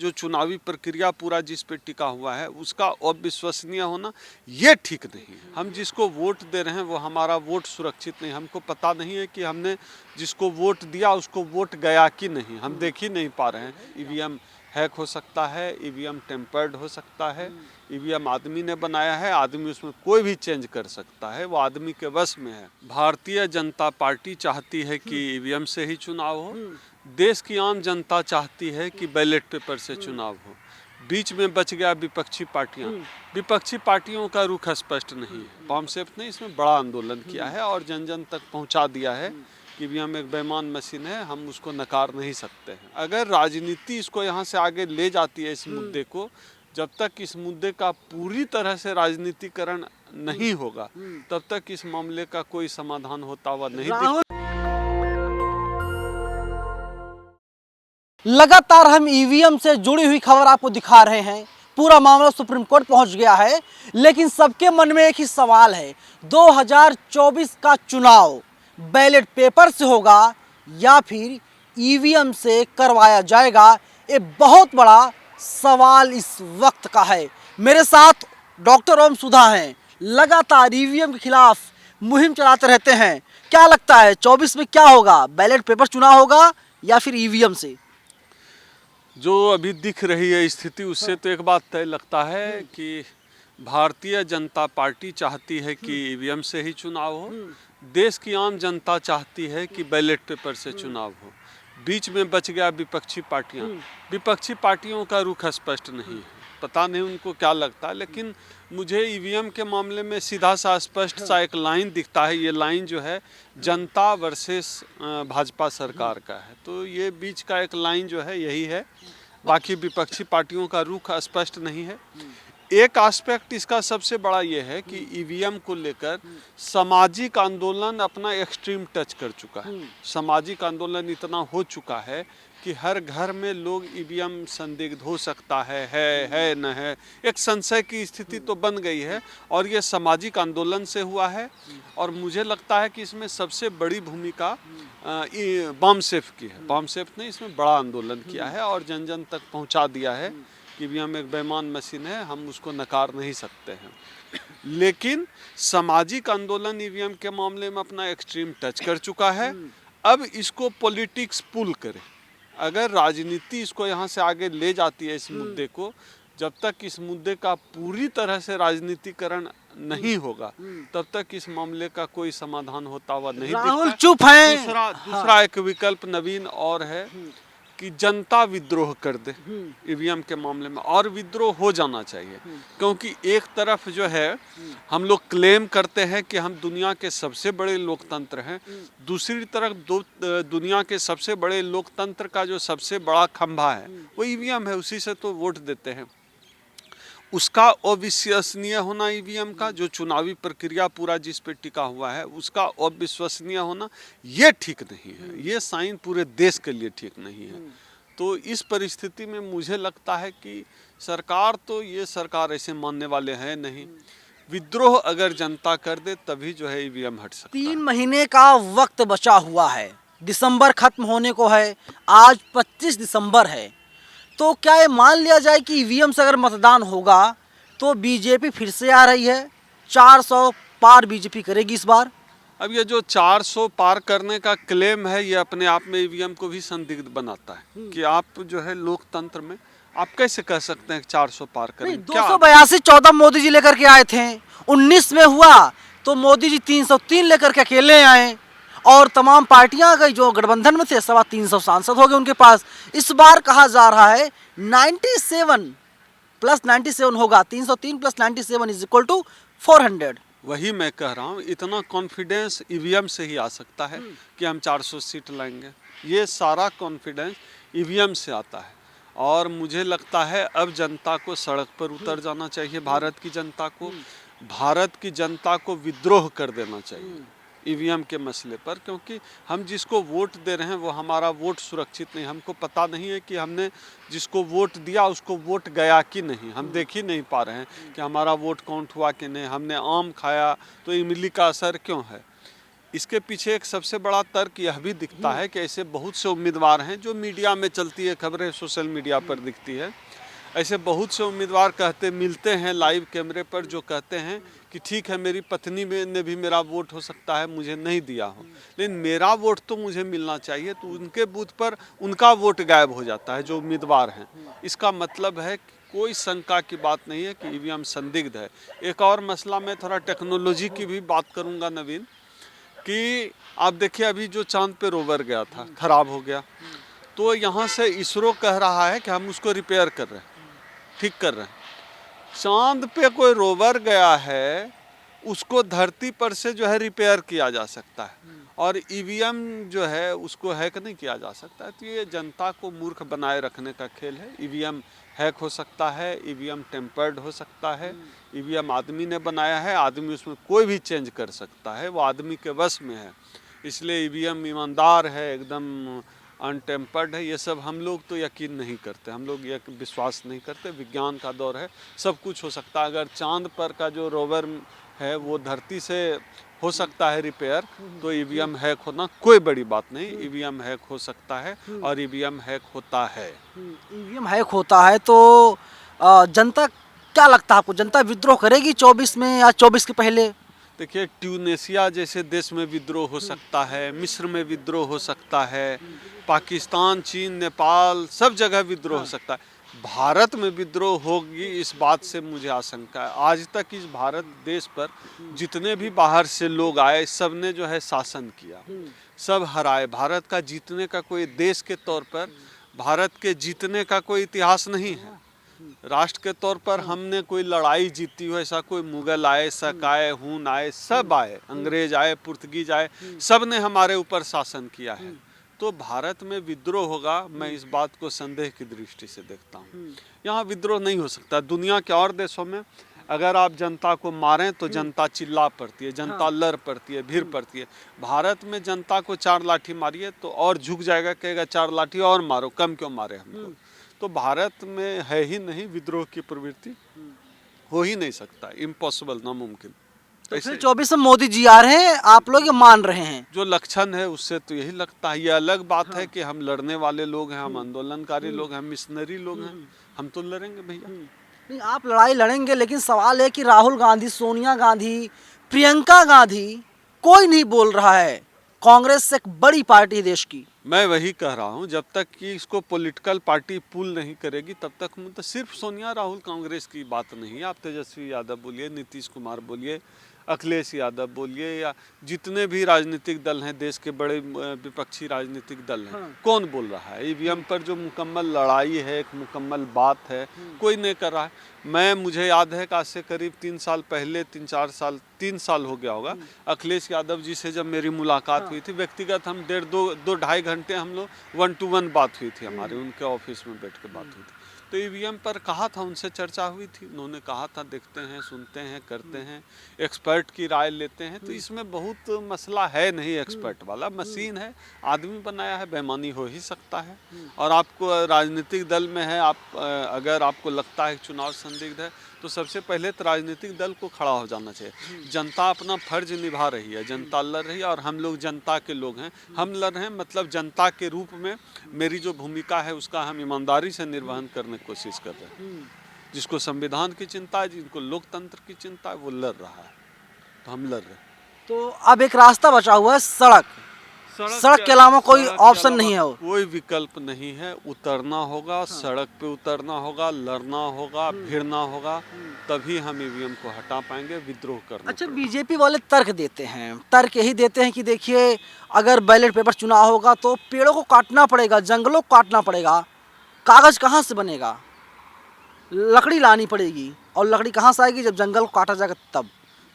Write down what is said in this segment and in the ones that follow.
जो चुनावी प्रक्रिया पूरा जिस पे टिका हुआ है उसका अविश्वसनीय होना ये ठीक नहीं है। हम जिसको वोट दे रहे हैं वो हमारा वोट सुरक्षित नहीं, हमको पता नहीं है कि हमने जिसको वोट दिया उसको वोट गया कि नहीं, हम देख ही नहीं पा रहे हैं। ईवीएम हैक हो सकता है, ईवीएम टेम्पर्ड हो सकता है, ईवीएम आदमी ने बनाया है, आदमी उसमें कोई भी चेंज कर सकता है, वो आदमी के वश में है। भारतीय जनता पार्टी चाहती है कि ईवीएम से ही चुनाव हो, देश की आम जनता चाहती है कि बैलेट पेपर से चुनाव हो। बीच में बच गया विपक्षी पार्टियां। विपक्षी पार्टियों का रुख स्पष्ट नहीं है। बॉम्बसेफ ने इसमें बड़ा आंदोलन किया है और जन जन तक पहुंचा दिया है कि ईवीएम एक बेईमान मशीन है, हम उसको नकार नहीं सकते हैं। अगर राजनीति इसको यहाँ से आगे ले जाती है इस मुद्दे को, जब तक इस मुद्दे का पूरी तरह से राजनीतिकरण नहीं होगा तब तक इस मामले का कोई समाधान होता हुआ नहीं दिखता। लगातार हम ईवीएम से जुड़ी हुई खबर आपको दिखा रहे हैं। पूरा मामला सुप्रीम कोर्ट पहुंच गया है, लेकिन सबके मन में एक ही सवाल है, 2024 का चुनाव बैलेट पेपर से होगा या फिर ईवीएम से करवाया जाएगा। ये बहुत बड़ा सवाल इस वक्त का है। मेरे साथ डॉक्टर ओम सुधा हैं, लगातार ईवीएम के खिलाफ मुहिम चलाते रहते हैं। क्या लगता है 24 में क्या होगा, बैलेट पेपर चुनाव होगा या फिर ईवीएम से? जो अभी दिख रही है स्थिति उससे तो एक बात तय लगता है कि भारतीय जनता पार्टी चाहती है कि ईवीएम से ही चुनाव हो, देश की आम जनता चाहती है कि बैलेट पेपर से चुनाव हो। बीच में बच गया विपक्षी पार्टियां। विपक्षी पार्टियों का रुख स्पष्ट नहीं है, पता नहीं उनको क्या लगता है, लेकिन मुझे ईवीएम के मामले में सीधा सा स्पष्ट सा एक लाइन दिखता है। ये लाइन जो है जनता वर्सेस भाजपा सरकार का है, तो ये बीच का एक लाइन जो है यही है। बाकी विपक्षी पार्टियों का रुख स्पष्ट नहीं है। एक एस्पेक्ट इसका सबसे बड़ा ये है कि ईवीएम को लेकर सामाजिक आंदोलन अपना एक्सट्रीम टच कर चुका है। सामाजिक आंदोलन इतना हो चुका है कि हर घर में लोग ईवीएम संदिग्ध हो सकता है न है, एक संशय की स्थिति तो बन गई है और ये सामाजिक आंदोलन से हुआ है। और मुझे लगता है कि इसमें सबसे बड़ी भूमिका बॉम्बसेफ की है। बॉम्बसेफ ने इसमें बड़ा आंदोलन किया है और जन जन तक पहुंचा दिया है कि ईवीएम एक बेईमान मशीन है, हम उसको नकार नहीं सकते हैं। लेकिन सामाजिक आंदोलन ईवीएम के मामले में अपना एक्सट्रीम टच कर चुका है। अब इसको पॉलिटिक्स पुल करे। अगर राजनीति इसको यहाँ से आगे ले जाती है इस मुद्दे को, जब तक इस मुद्दे का पूरी तरह से राजनीतिकरण नहीं होगा तब तक इस मामले का कोई समाधान होता हुआ नहीं दिखता। राहुल चुप है। दूसरा एक विकल्प नवीन और है कि जनता विद्रोह कर दे ईवीएम के मामले में, और विद्रोह हो जाना चाहिए। क्योंकि एक तरफ जो है हम लोग क्लेम करते हैं कि हम दुनिया के सबसे बड़े लोकतंत्र हैं, दूसरी तरफ दुनिया के सबसे बड़े लोकतंत्र का जो सबसे बड़ा खंभा है वो ईवीएम है, उसी से तो वोट देते हैं। उसका अविश्वसनीय होना ईवीएम का, जो चुनावी प्रक्रिया पूरा जिस पे टिका हुआ है उसका अविश्वसनीय होना ये ठीक नहीं है। ये साइन पूरे देश के लिए ठीक नहीं है। तो इस परिस्थिति में मुझे लगता है कि सरकार तो ये सरकार ऐसे मानने वाले हैं नहीं। विद्रोह अगर जनता कर दे तभी जो है ईवीएम हट सकता है। 3 महीने का वक्त बचा हुआ है, दिसंबर खत्म होने को है, आज 25 दिसंबर है। तो क्या ये मान लिया जाए कि ईवीएम से अगर मतदान होगा तो बीजेपी फिर से आ रही है, 400 पार बीजेपी करेगी इस बार? अब ये जो 400 पार करने का क्लेम है ये अपने आप में ईवीएम को भी संदिग्ध बनाता है कि आप जो है लोकतंत्र में आप कैसे कह सकते हैं 400 पार करें? 282 14 मोदी जी लेकर के आए थे, 19 में हुआ तो मोदी जी 303 लेकर के अकेले आए और तमाम पार्टियां गई जो गठबंधन में थे, 350 सांसद हो गए उनके पास। इस बार कहा जा रहा है 97 प्लस 97 होगा, 303 प्लस 97 इज इक्वल टू 400। वही मैं कह रहा हूँ, इतना कॉन्फिडेंस ईवीएम से ही आ सकता है कि हम 400 सीट लाएंगे। ये सारा कॉन्फिडेंस ईवीएम से आता है और मुझे लगता है अब जनता को सड़क पर उतर जाना चाहिए। भारत की जनता को विद्रोह कर देना चाहिए ईवीएम के मसले पर, क्योंकि हम जिसको वोट दे रहे हैं वो हमारा वोट सुरक्षित नहीं, हमको पता नहीं है कि हमने जिसको वोट दिया उसको वोट गया कि नहीं, हम देख ही नहीं पा रहे हैं कि हमारा वोट काउंट हुआ कि नहीं, हमने आम खाया तो इमली का असर क्यों है। इसके पीछे एक सबसे बड़ा तर्क यह भी दिखता है कि ऐसे बहुत से उम्मीदवार हैं जो मीडिया में चलती है खबरें, सोशल मीडिया पर दिखती है। ऐसे बहुत से उम्मीदवार मिलते हैं लाइव कैमरे पर, जो कहते हैं कि ठीक है मेरी पत्नी ने भी मेरा वोट हो सकता है मुझे नहीं दिया हो, लेकिन मेरा वोट तो मुझे मिलना चाहिए। तो उनके बूथ पर उनका वोट गायब हो जाता है जो उम्मीदवार हैं। इसका मतलब है कि कोई शंका की बात नहीं है कि ईवीएम संदिग्ध है। एक और मसला, मैं थोड़ा टेक्नोलॉजी की भी बात करूंगा नवीन, कि आप देखिए अभी जो चांद पे रोवर गया था, खराब हो गया, तो यहाँ से इसरो कह रहा है कि हम उसको रिपेयर कर रहे हैं, ठीक कर रहे हैं। चांद पे कोई रोवर गया है, उसको धरती पर से जो है रिपेयर किया जा सकता है, और ईवीएम जो है उसको हैक नहीं किया जा सकता है। तो ये जनता को मूर्ख बनाए रखने का खेल है। ईवीएम हैक हो सकता है, ईवीएम टेम्पर्ड हो सकता है, ईवीएम आदमी ने बनाया है, आदमी उसमें कोई भी चेंज कर सकता है, वो आदमी के वश में है। इसलिए ईवीएम ईमानदार है, एकदम अनटेम्पर्ड है, ये सब हम लोग तो यकीन नहीं करते, हम लोग ये विश्वास नहीं करते। विज्ञान का दौर है, सब कुछ हो सकता है। अगर चांद पर का जो रोवर है वो धरती से हो सकता है रिपेयर, तो ईवीएम हैक होना कोई बड़ी बात नहीं। ईवीएम हैक हो सकता है और ईवीएम हैक होता है। ईवीएम हैक होता है तो जनता, क्या लगता है आपको, जनता विद्रोह करेगी 24 में या 24 के पहले? देखिए, ट्यूनेशिया जैसे देश में विद्रोह हो सकता है, मिस्र में विद्रोह हो सकता है, पाकिस्तान, चीन, नेपाल, सब जगह विद्रोह हो सकता है। भारत में विद्रोह होगी इस बात से मुझे आशंका है। आज तक इस भारत देश पर जितने भी बाहर से लोग आए, सब ने जो है शासन किया, सब हराए। भारत का जीतने का कोई, देश के तौर पर भारत के जीतने का कोई इतिहास नहीं है। राष्ट्र के तौर पर हमने कोई लड़ाई जीती हो ऐसा कोई, मुगल आए, शक आए, हून आए, सब आए, अंग्रेज आए, पुर्तगीज आए, सब ने हमारे ऊपर शासन किया है। तो भारत में विद्रोह होगा, मैं इस बात को संदेह की दृष्टि से देखता हूँ। यहाँ विद्रोह नहीं हो सकता। दुनिया के और देशों में अगर आप जनता को मारें तो जनता चिल्ला पड़ती है, जनता लड़ पड़ती है, भीड़ पड़ती है। भारत में जनता को 4 लाठी मारिए तो और झुक जाएगा, कहेगा 4 लाठी और मारो, कम क्यों मारे हमको। तो भारत में है ही नहीं विद्रोह की प्रवृत्ति, हो ही नहीं सकता, इम्पॉसिबल, नामुमकिन। तो फिर 24 में मोदी जी आ रहे हैं, आप लोग ये मान रहे हैं? जो लक्षण है उससे तो यही लगता है। ये अलग बात है कि हम लड़ने वाले लोग हैं, हम आंदोलनकारी लोग हैं, हम मिशनरी लोग हैं, हम तो लड़ेंगे भैया। नहीं, आप लड़ाई लड़ेंगे, लेकिन सवाल है कि राहुल गांधी, सोनिया गांधी, प्रियंका गांधी, कोई नहीं बोल रहा है। कांग्रेस एक बड़ी पार्टी है देश की। मैं वही कह रहा हूँ, जब तक कि इसको पॉलिटिकल पार्टी पुल नहीं करेगी तब तक तो सिर्फ सोनिया राहुल कांग्रेस की बात नहीं है। आप तेजस्वी यादव बोलिए, नीतीश कुमार बोलिए, अखिलेश यादव बोलिए, या जितने भी राजनीतिक दल हैं, देश के बड़े विपक्षी राजनीतिक दल हैं, कौन बोल रहा है? ईवीएम पर जो मुकम्मल लड़ाई है, एक मुकम्मल बात है, कोई नहीं कर रहा है। मुझे याद है कि आज से करीब 3 साल पहले, 3 साल हो गया होगा, अखिलेश यादव जी से जब मेरी मुलाकात हुई थी व्यक्तिगत, हम 2-2.5 घंटे हम लोग 1 to 1 बात हुई थी हमारी, उनके ऑफिस में बैठ के बात हुई थी। तो ईवीएम पर कहा था, उनसे चर्चा हुई थी, उन्होंने कहा था देखते हैं, सुनते हैं, करते हैं, एक्सपर्ट की राय लेते हैं। तो इसमें बहुत मसला है नहीं, एक्सपर्ट वाला मशीन है, आदमी बनाया है, बेईमानी हो ही सकता है। और आपको राजनीतिक दल में है, आप अगर आपको लगता है चुनाव संदिग्ध है, तो सबसे पहले तो राजनीतिक दल को खड़ा हो जाना चाहिए। जनता अपना फर्ज निभा रही है, जनता लड़ रही है, और हम लोग जनता के लोग हैं, हम लड़ रहे हैं, मतलब जनता के रूप में मेरी जो भूमिका है उसका हम ईमानदारी से निर्वहन करने की कोशिश कर रहे हैं। जिसको संविधान की चिंता है, जिनको लोकतंत्र की चिंता है, वो लड़ रहा है, तो हम लड़ रहे हैं। तो अब एक रास्ता बचा हुआ है, सड़क के अलावा कोई ऑप्शन नहीं है, कोई विकल्प नहीं है। उतरना होगा, सड़क पे उतरना होगा, लड़ना होगा, भिड़ना होगा, तभी हम ईवीएम को हटा पाएंगे, विद्रोह करना। अच्छा, बीजेपी वाले तर्क देते हैं, तर्क यही देते हैं कि देखिए अगर बैलेट पेपर चुनाव होगा तो पेड़ों को काटना पड़ेगा, जंगलों को काटना पड़ेगा, कागज कहाँ से बनेगा, लकड़ी लानी पड़ेगी, और लकड़ी कहाँ से आएगी जब जंगल को काटा जाएगा तब।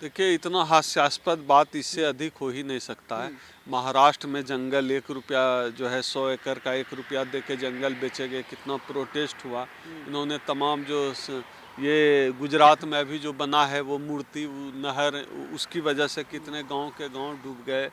देखिए, इतना हास्यास्पद बात इससे अधिक हो ही नहीं सकता है। महाराष्ट्र में जंगल 1 रुपया जो है, 100 एकड़ का 1 रुपया दे के जंगल बेचे गए, कितना प्रोटेस्ट हुआ। इन्होंने तमाम जो ये गुजरात में अभी जो बना है वो मूर्ति, वो नहर, उसकी वजह से कितने गांव के गांव डूब गए।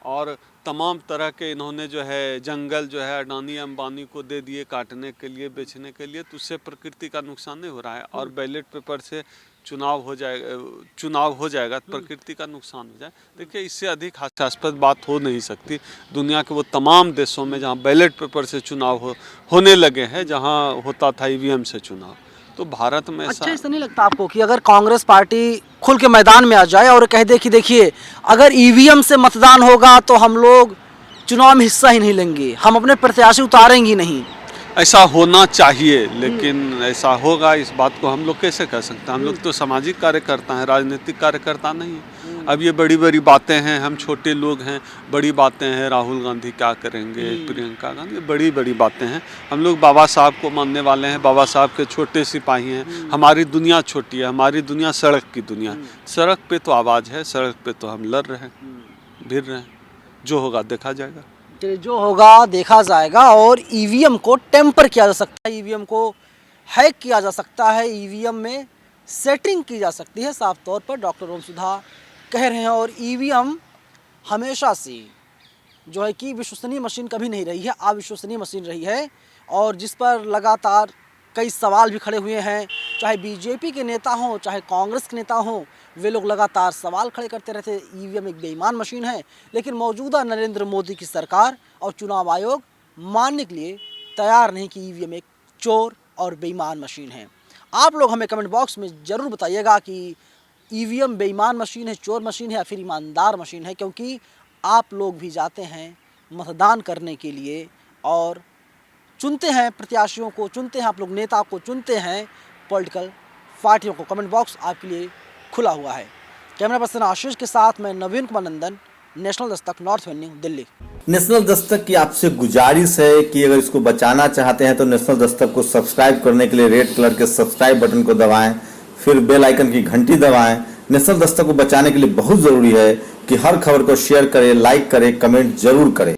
और तमाम तरह के इन्होंने जो है जंगल जो है अडानी अंबानी को दे दिए काटने के लिए, बेचने के लिए। तो उससे प्रकृति का नुकसान नहीं हो रहा है। और बैलेट पेपर से चुनाव हो जाएगा तो प्रकृति का नुकसान हो जाए। देखिए, इससे अधिक हास्यास्पद बात हो नहीं सकती। दुनिया के वो तमाम देशों में जहाँ बैलेट पेपर से चुनाव होने लगे हैं, जहाँ होता था ईवीएम से चुनाव, तो भारत में अच्छा, ऐसा नहीं लगता आपको कि अगर कांग्रेस पार्टी खुल के मैदान में आ जाए और कह दे कि देखिए अगर ईवीएम से मतदान होगा तो हम लोग चुनाव में हिस्सा ही नहीं लेंगे, हम अपने प्रत्याशी उतारेंगे नहीं? ऐसा होना चाहिए, लेकिन ऐसा होगा इस बात को हम लोग कैसे कह सकते हैं? हम लोग तो सामाजिक कार्यकर्ता हैं, राजनीतिक कार्यकर्ता नहीं। अब ये बड़ी बड़ी बातें हैं, हम छोटे लोग हैं, बड़ी बातें हैं, राहुल गांधी क्या करेंगे, प्रियंका गांधी, बड़ी बड़ी बातें हैं। हम लोग बाबा साहब को मानने वाले हैं, बाबा साहब के छोटे सिपाही हैं। हमारी दुनिया छोटी है, हमारी दुनिया सड़क की दुनिया। सड़क पे तो आवाज़ है, सड़क पे तो हम लड़ रहे हैं, भिड़ रहे हैं। जो होगा देखा जाएगा। जो होगा देखा जाएगा। और ईवीएम को टेम्पर किया जा सकता है, ईवीएम को हैक किया जा सकता है, ईवीएम में सेटिंग की जा सकती है, साफ तौर पर डॉक्टर ओम सुधा कह रहे हैं। और ईवीएम हमेशा से जो है कि विश्वसनीय मशीन कभी नहीं रही है, अविश्वसनीय मशीन रही है, और जिस पर लगातार कई सवाल भी खड़े हुए हैं। चाहे बीजेपी के नेता हों, चाहे कांग्रेस के नेता हों, वे लोग लगातार सवाल खड़े करते रहते। ईवीएम एक बेईमान मशीन है, लेकिन मौजूदा नरेंद्र मोदी की सरकार और चुनाव आयोग मानने के लिए तैयार नहीं कि ईवीएम एक चोर और बेईमान मशीन है। आप लोग हमें कमेंट बॉक्स में ज़रूर बताइएगा कि ईवीएम बेईमान मशीन है, चोर मशीन है या फिर ईमानदार मशीन है, क्योंकि आप लोग भी जाते हैं मतदान करने के लिए और चुनते हैं प्रत्याशियों को, चुनते हैं आप लोग नेता को, चुनते हैं पॉलिटिकल पार्टियों को। कमेंट बॉक्स आपके लिए खुला हुआ है। कैमरा पर्सन आशीष के साथ मैं नवीन कुमार नंदन, national Dastak, north venue, Delhi. National Dastak की आपसे गुजारिश है कि अगर इसको बचाना चाहते हैं तो नेशनल दस्तक को सब्सक्राइब करने के लिए रेड कलर के सब्सक्राइब बटन को दबाएं, फिर बेल आइकन की घंटी दबाएं। नेशनल दस्तक को बचाने के लिए बहुत जरूरी है कि हर खबर को शेयर करें, लाइक करें, कमेंट जरूर करें।